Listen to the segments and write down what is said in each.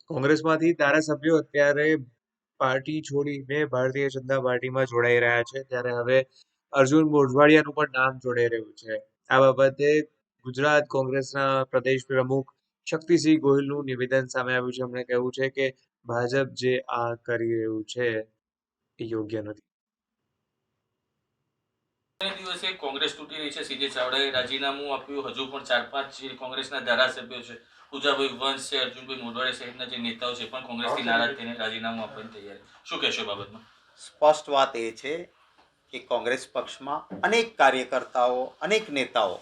કોંગ્રેસમાંથી ધારાસભ્યો અત્યારે પાર્ટી છોડીને ભારતીય જનતા પાર્ટીમાં જોડાઈ રહ્યા છે, ત્યારે હવે અર્જુન મોઢવાડિયાનું પણ નામ જોડાઈ રહ્યું છે. આ બાબતે ગુજરાત કોંગ્રેસના પ્રદેશ પ્રમુખ શક્તિસિંહ ગોહિલનું નિવેદન સામે આવ્યું છે. એમણે કહ્યું છે કે ભાજપ જે આ કરી રહ્યું છે એ યોગ્ય નથી. દિવસે કોંગ્રેસ તૂટી રહી છે. સીજે ચાવડાએ રાજીનામું આપ્યું. હજુ પણ 4-5 જે કોંગ્રેસના ધારાસભ્યો છે, પૂજાભાઈ વંશ છે, અર્જુનભાઈ મોઢવાડિયા સહિતના જે નેતાઓ છે પણ કોંગ્રેસથી નારાજ થઈને રાજીનામું આપવાની તૈયારી. શું કહેશો બાબતમાં? સ્પષ્ટ વાત એ છે કે કોંગ્રેસ પક્ષમાં અનેક કાર્યકર્તાઓ, અનેક નેતાઓ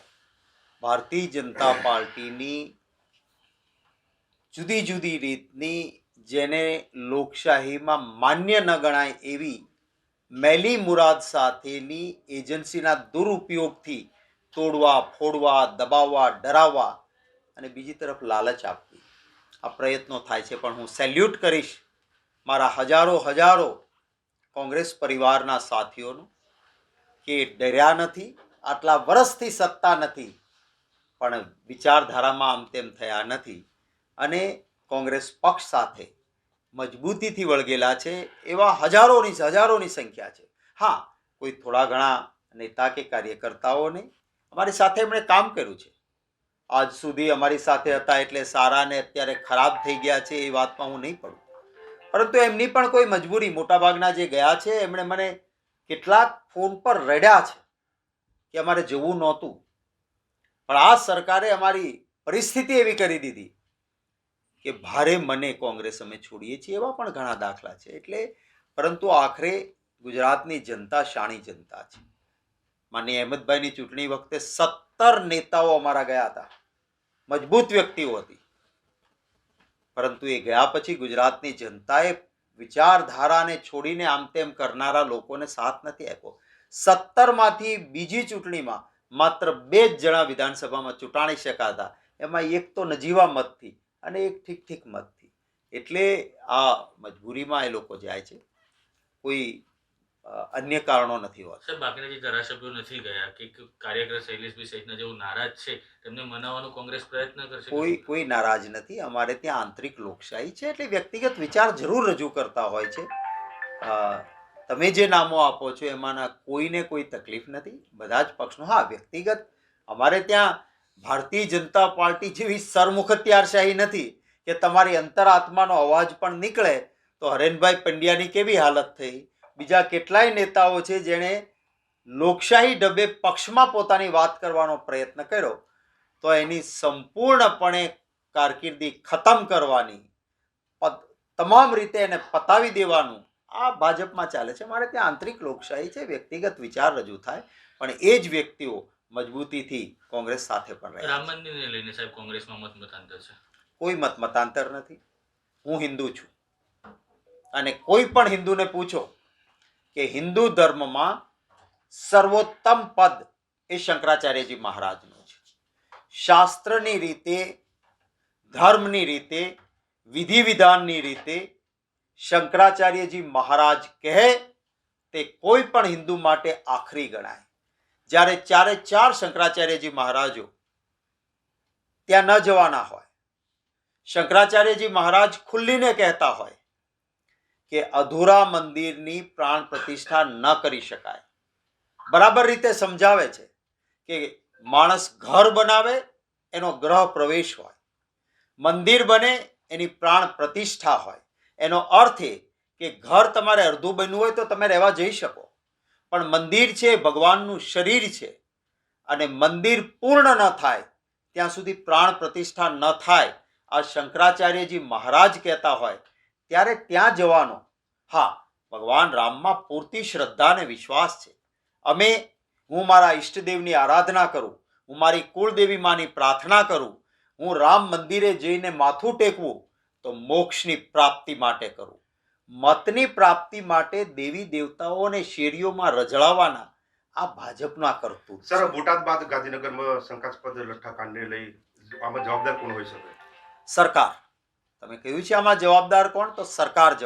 ભારતીય જનતા પાર્ટીની જુદી જુદી રીતની, જેને લોકશાહીમાં માન્ય ન ગણાય એવી મેલી મુરાદ સાથેની એજન્સીના દુરુપયોગથી તોડવા, ફોડવા, દબાવવા, ડરાવવા અને બીજી તરફ લાલચ આપવી આ પ્રયત્નો થાય છે. પણ હું સેલ્યુટ કરીશ મારા હજારો કોંગ્રેસ પરિવારના સાથીઓનું કે ડર્યા નથી, આટલા વર્ષથી સત્તા નથી પણ વિચારધારામાં આમ તેમ થયા નથી અને કોંગ્રેસ પક્ષ સાથે મજબૂતીથી વળગેલા છે. એવા હજારોની સંખ્યા છે. હા, કોઈ થોડા ઘણા નેતા કે કાર્યકર્તાઓને અમારી સાથે એમણે કામ કર્યું છે, આજ સુધી અમારી સાથે હતા એટલે સારા ને અત્યારે ખરાબ થઈ ગયા છે એ વાતમાં હું નહીં પડું. પરંતુ એમની પણ કોઈ મજબૂરી, મોટાભાગના જે ગયા છે એમણે મને કેટલાક ફોન પર રડ્યા છે કે અમારે જવું નહોતું, પણ આ સરકારે અમારી પરિસ્થિતિ એવી કરી દીધી કે ભારે મને કોંગ્રેસ અમે છોડીએ છીએ. એવા પણ ઘણા દાખલા છે. એટલે પરંતુ આખરે ગુજરાતની જનતા શાણી જનતા છે. માનનીય અહેમદભાઈની ચૂંટણી વખતે 17 નેતાઓ અમારા ગયા હતા, મજબૂત વ્યક્તિઓ હતી, પરંતુ એ ગયા પછી ગુજરાતની જનતાએ વિચારધારાને છોડીને આમ તેમ કરનારા લોકોને સાથ નથી આપ્યો. 17માંથી બીજી ચૂંટણીમાં માત્ર 2 જ જણા વિધાનસભામાં ચૂંટાણી શકાતા, એમાં એક તો નજીવા મતથી અને એક ઠીક મતથી. એટલે આ મજબૂરીમાં એ લોકો જાય છે, કોઈ અન્ય કારણો નથી હોતા. સર, બાકીના જે ધારાસભ્યો નથી ગયા કે કાર્યકર શૈલેષભાઈ સહિતના જેઓ નારાજ છે તેમને મનાવવાનો કોંગ્રેસ પ્રયત્ન કરશે? કોઈ નારાજ નથી. અમારે ત્યાં આંતરિક લોકશાહી છે એટલે વ્યક્તિગત વિચાર જરૂર રજૂ કરતા હોય છે. તમે જે નામો આપો છો એમાંના કોઈને કોઈ તકલીફ નથી, બધા જ પક્ષનો. હા, વ્યક્તિગત અમારે ત્યાં ભારતીય જનતા પાર્ટી જેવી સરમુખત્યારશાહી નથી કે તમારી અંતરાત્માનો અવાજ પણ નીકળે તો હરેનભાઈ પંડ્યાની કેવી હાલત થઈ, બીજા કેટલાય નેતાઓ છે જેણે લોકશાહી ઢબે પક્ષમાં પોતાની વાત કરવાનો પ્રયત્ન કર્યો તો એની સંપૂર્ણપણે કારકિર્દી ખતમ કરવાની, તમામ રીતે એને પતાવી દેવાનું આ ભાજપમાં ચાલે છે. મારે ત્યાં આંતરિક લોકશાહી છે, વ્યક્તિગત વિચાર રજૂ થાય, પણ એ જ વ્યક્તિઓ મજબૂતીથી કોંગ્રેસ સાથે પણ રહે. રામ મંદિરને લઈને સાહેબ કોંગ્રેસમાં મતાંતર છે? કોઈ મતાંતર નથી. હું હિન્દુ છું અને કોઈ પણ હિન્દુને પૂછો કે હિન્દુ ધર્મમાં સર્વોત્તમ પદ એ શંકરાચાર્યજી મહારાજનું છે. શાસ્ત્રની રીતે, ધર્મની રીતે, વિધિ વિધાનની રીતે શંકરાચાર્યજી મહારાજ કહે તે કોઈ પણ હિન્દુ માટે આખરી ગણાય. જ્યારે 4 શંકરાચાર્યજી મહારાજો ત્યાં ન જવાના હોય, શંકરાચાર્યજી મહારાજ ખુલ્લીને કહેતા હોય કે અધૂરા મંદિરની પ્રાણ પ્રતિષ્ઠા ન કરી શકાય. બરાબર રીતે સમજાવે છે કે માણસ ઘર બનાવે એનો ગ્રહ પ્રવેશ હોય, મંદિર બને એની પ્રાણ પ્રતિષ્ઠા હોય. એનો અર્થ એ કે ઘર તમારે અડધું બન્યું હોય તો તમે રહેવા જઈ શકો, પણ મંદિર છે ભગવાનનું શરીર છે અને મંદિર પૂર્ણ ન થાય ત્યાં સુધી પ્રાણ પ્રતિષ્ઠા ન થાય આ શંકરાચાર્યજી મહારાજ કહેતા હોય ત્યારે ત્યાં જવાનો. હા, ભગવાન રામમાં પૂરતી શ્રદ્ધા અને વિશ્વાસ છે. હું મારા ઈષ્ટદેવની આરાધના કરું, હું મારી કુળદેવી માની પ્રાર્થના કરું, હું રામ મંદિરે જઈને માથું ટેકવું તો મોક્ષની પ્રાપ્તિ માટે કરું. મતની પ્રાપ્તિ માટે દેવી દેવતાઓને શેરીઓમાં રજળાવવાના આ ભાજપના કરતું. સર, બોટાદ બાદ ગાંધીનગરમાં શંકાસ્પદ લઠ્ઠાકાંડને લઈ આમાં જવાબદાર કોણ હોઈ શકે? સરકાર. તમે કહ્યું છે આમાં જવાબદાર કોણ, તો સરકાર